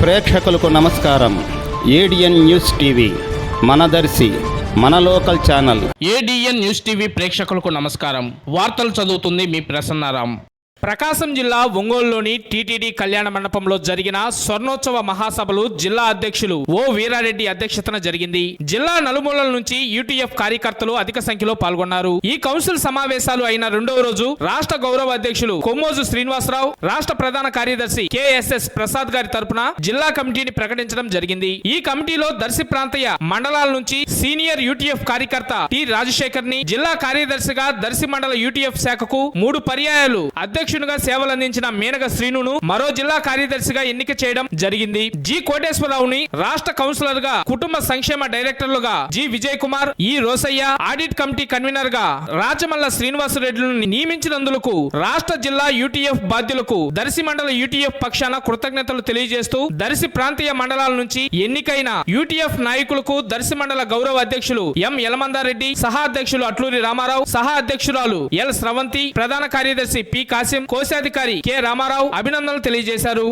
ప్రేక్షకులకు నమస్కారం. ADN news TV మన దర్శి మన local channel. ADN news TV ప్రేక్షకులకు నమస్కారం. వార్తలు చదువుతుంది మీ ప్రసన్నారాం. ప్రకాశం జిల్లా ఒంగోలులోని టీటీడీ కళ్యాణ మండపంలో జరిగిన స్వర్ణోత్సవ మహాసభలు జిల్లా అధ్యక్షులు ఓ వీరారెడ్డి అధ్యక్షతన జరిగింది. జిల్లా నలుమూలల నుంచి యూటీఎఫ్ కార్యకర్తలు అధిక సంఖ్యలో పాల్గొన్నారు. ఈ కౌన్సిల్ సమావేశాలు అయిన రెండవ రోజు రాష్ట్ర గౌరవ అధ్యక్షులు కొమ్మోజు శ్రీనివాసరావు, రాష్ట్ర ప్రధాన కార్యదర్శి కేఎస్ఎస్ ప్రసాద్ గారి తరపున జిల్లా కమిటీని ప్రకటించడం జరిగింది. ఈ కమిటీలో దర్శి ప్రాంతీయ మండలాల నుంచి సీనియర్ యూటీఎఫ్ కార్యకర్త టి రాజశేఖర్ ని జిల్లా కార్యదర్శిగా దర్శి మండల యూటీఎఫ్ శాఖకు 3 పర్యాయాలు అధ్యక్షునిగా సేవలందించిన మేనగ శ్రీనును మరో జిల్లా కార్యదర్శిగా ఎన్నిక చేయడం జరిగింది. జి కోటేశ్వరరావుని రాష్ట్ర కౌన్సిలర్ గా, కుటుంబ సంక్షేమ డైరెక్టర్లుగా జి విజయ్ కుమార్, ఈ రోసయ్య, ఆడిట్ కమిటీ కన్వీనర్ గా రాజమల్ల శ్రీనివాసరెడ్డిలను నియమించినందుకు రాష్ట్ర జిల్లా యూటీఎఫ్ బాధ్యులకు దర్శి మండల యూటీఎఫ్ పక్షాన కృతజ్ఞతలు తెలియజేస్తూ దర్శి ప్రాంతీయ మండలాల నుంచి ఎన్నికైన యూటీఎఫ్ నాయకులకు దర్శి మండల గౌరవ అధ్యక్షులు ఎం యలమందారెడ్డి, సహా అధ్యక్షులు అట్లూరి రామారావు, సహా అధ్యక్షురాలు ఎల్ స్రవంతి, ప్రధాన కార్యదర్శి పి కాసిం, కోశాధికారి కె రామారావు అభినందనలు తెలియజేశారు.